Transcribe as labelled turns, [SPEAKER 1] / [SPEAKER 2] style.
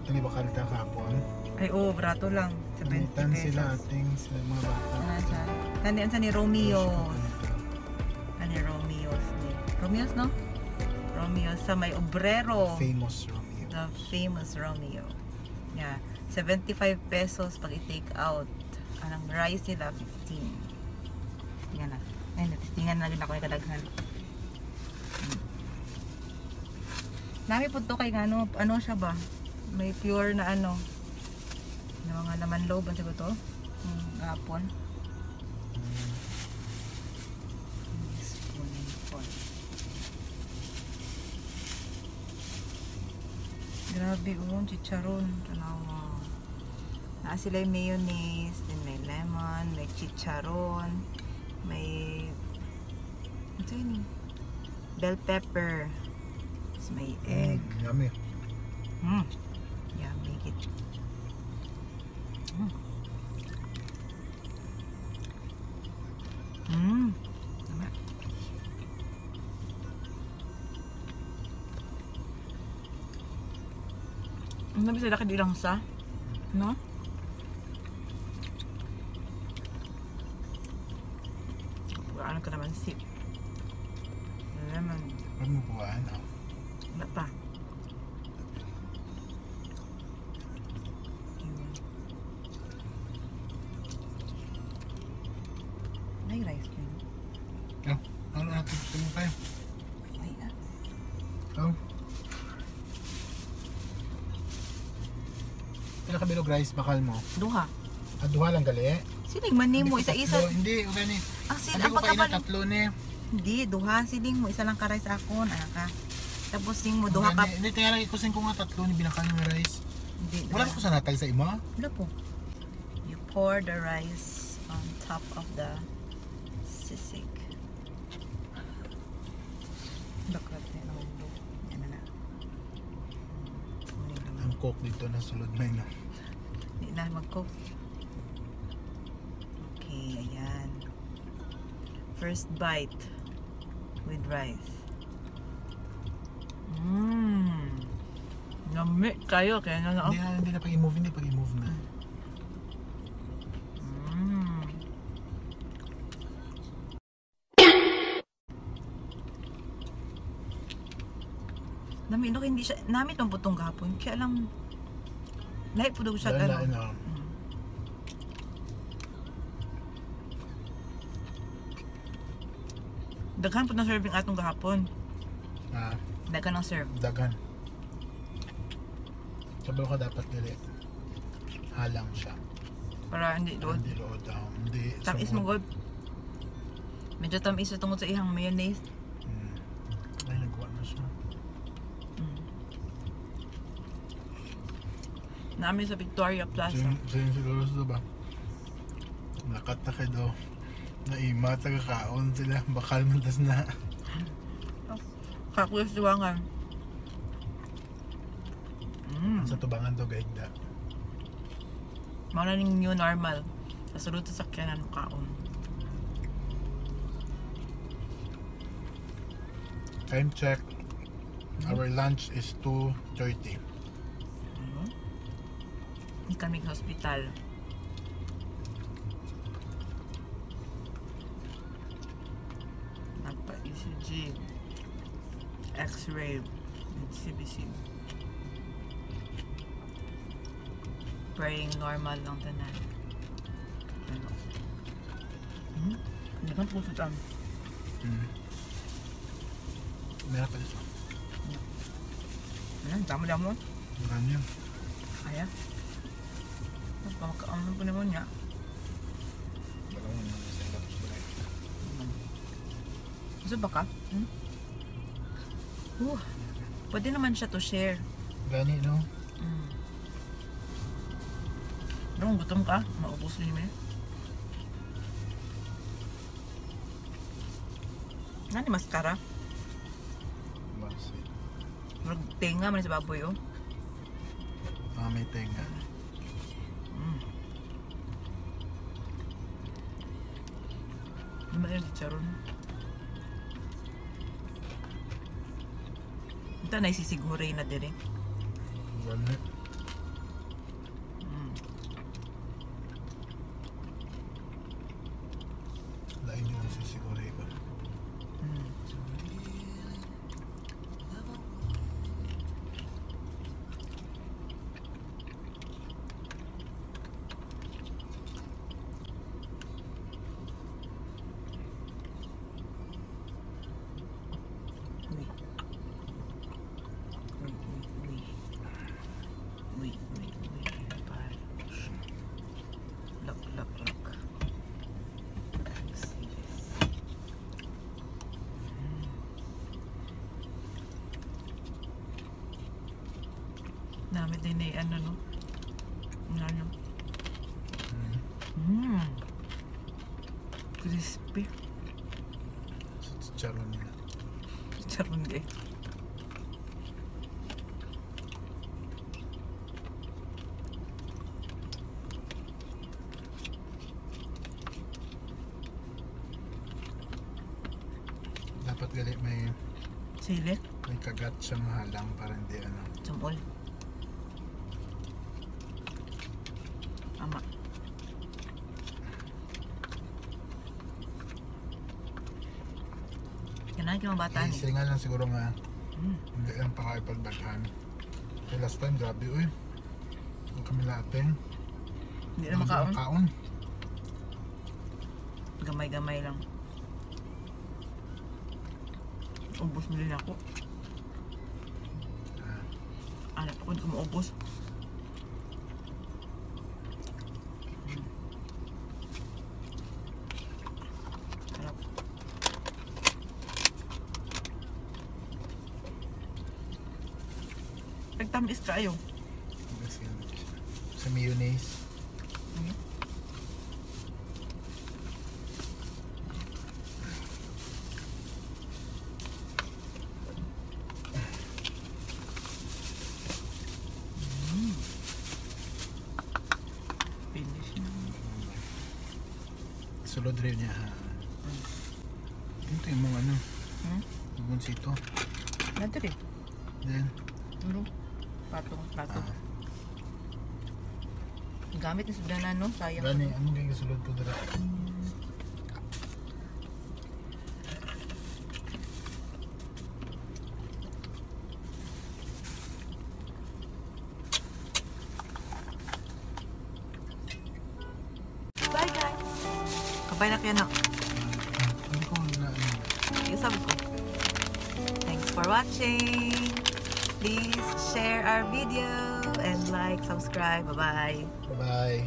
[SPEAKER 1] Tani bakal ta kapon.
[SPEAKER 2] Ay, brato lang. 70
[SPEAKER 1] Tan
[SPEAKER 2] pesos.
[SPEAKER 1] sila ating sila mga bata.
[SPEAKER 2] Tandaan sa ni Romeo's. Ani Romeo's ni. Romeo's, no? Romeo's sa may Obrero.
[SPEAKER 1] Famous Romeo.
[SPEAKER 2] The famous Romeo. Yeah. 75 pesos pag i-take out. Ang rice nila, 15. Yan na. Ay, natistingan na rin ako yung kadaghan. Nami po to kay ano siya ba? May pure na ano. Na mga laman loob ang sagot to. Hapon. Grabe chicharon. Tanawa. Na sila yung mayonnaise, then may lemon, may chicharon, may ito yun, bell pepper, tapos may egg.
[SPEAKER 1] Yummy.
[SPEAKER 2] Yummy it. Tama. Ang nabi sila kadilang sa, no? Ano ka naman sip. Lemon.
[SPEAKER 1] Ano mo buwan?
[SPEAKER 2] Wala pa. May rice din.
[SPEAKER 1] Ano natin gusto mo kayo?
[SPEAKER 2] Ay,
[SPEAKER 1] Pila ka bilog rice bakal mo?
[SPEAKER 2] duha.
[SPEAKER 1] Duha lang gali?
[SPEAKER 2] Siling manin mo, isa-isa.
[SPEAKER 1] Hindi, gani.
[SPEAKER 2] Ang
[SPEAKER 1] Hindi ko kainin tatlo ni.
[SPEAKER 2] Hindi, duha. Siling mo, isa lang ka rice akon. Ka. Tapos sing mo, duha ka.
[SPEAKER 1] Hindi, tingnan lang ikusin ko nga tatlo ni binakal ng rice.
[SPEAKER 2] Hindi,
[SPEAKER 1] Wala ko sa natay sa ima?
[SPEAKER 2] Wala po. You pour the rice on top of the sisig. Bakit na naman do. Yan na.
[SPEAKER 1] Ang coke dito na sulod na yun.
[SPEAKER 2] Hindi na mag-cook. Okay, ayan. First bite with rice. Nami kayo kaya na
[SPEAKER 1] Hindi na pag-i-move, hindi pag-i-move na.
[SPEAKER 2] Nami no hindi siya nami tong putong gapon. Kaya lang lahi po daw siya
[SPEAKER 1] Wala
[SPEAKER 2] gano'n.
[SPEAKER 1] na.
[SPEAKER 2] Daghan po ng serving atong gahapon. Daghan ng serve.
[SPEAKER 1] Daghan. Sabi ko dapat dili. Halang siya.
[SPEAKER 2] Para hindi doon.
[SPEAKER 1] Hindi lood daw. Hindi.
[SPEAKER 2] Tamis mo god. Medyo tamis tungod sa ihang mayonnaise.
[SPEAKER 1] Ay, nagkuha na siya.
[SPEAKER 2] Namin sa Victoria Plaza.
[SPEAKER 1] Siguro sa ba? Nakatake daw. Naima, taga-kaon sila. Bakal mantas na.
[SPEAKER 2] Kakulis duwangan.
[SPEAKER 1] Sa tubangan to gaigda.
[SPEAKER 2] Mauna ning new normal. Sa sulod sa sakyanan mo kaon.
[SPEAKER 1] Time check. Our lunch is 2:30.
[SPEAKER 2] Hindi kami sa hospital. Nagpa-ECG. X-ray. CBC. Praying normal lang tanan. Hindi kang puso tam.
[SPEAKER 1] Meron pa dito.
[SPEAKER 2] Damo-damo.
[SPEAKER 1] Ganyan.
[SPEAKER 2] Kaya. Ano po naman niya?
[SPEAKER 1] Wala mo naman sa labas na rin.
[SPEAKER 2] Gusto ba ka? Pwede naman siya to share.
[SPEAKER 1] Gani, no?
[SPEAKER 2] Pero kung gutom ka, maubos din mo. Nani maskara?
[SPEAKER 1] Basi.
[SPEAKER 2] Tenga man sa baboy, oh.
[SPEAKER 1] May tenga.
[SPEAKER 2] Ano yung chicharon? Ito na isisiguray na dire.
[SPEAKER 1] Wala.
[SPEAKER 2] din eh, ano no? Ano? Crispy.
[SPEAKER 1] Sa chicharon nila.
[SPEAKER 2] Charon di.
[SPEAKER 1] Dapat gali may
[SPEAKER 2] Sili.
[SPEAKER 1] kagat siyang halang para hindi ano.
[SPEAKER 2] Sumol. Ama. Kailangan kayo mga bata ni.
[SPEAKER 1] Easy nga lang siguro nga hindi lang pakakipagdaghan. Kaya last time grabe uy. Kung kami lating.
[SPEAKER 2] Hindi na makaon.
[SPEAKER 1] Makaon.
[SPEAKER 2] Gamay-gamay lang. Ubus mo din ako. Anak ako hindi ko maubos. Sarap. Nagtamis kayo.
[SPEAKER 1] Sa mayonnaise.
[SPEAKER 2] Finish na.
[SPEAKER 1] Sulod rin niya ha. Ito yung mga ano. Bunsito.
[SPEAKER 2] Nato rin.
[SPEAKER 1] Then.
[SPEAKER 2] Ano? Patong. Gamit ni Sudana no? Sayang.
[SPEAKER 1] Gani, ano kaya sulod po dira?
[SPEAKER 2] Bye guys! Kabay na kayo no?
[SPEAKER 1] Hindi ko na ano.
[SPEAKER 2] Yung sabi ko. Thanks for watching! Please share our video and like, subscribe. Bye-bye!
[SPEAKER 1] Bye.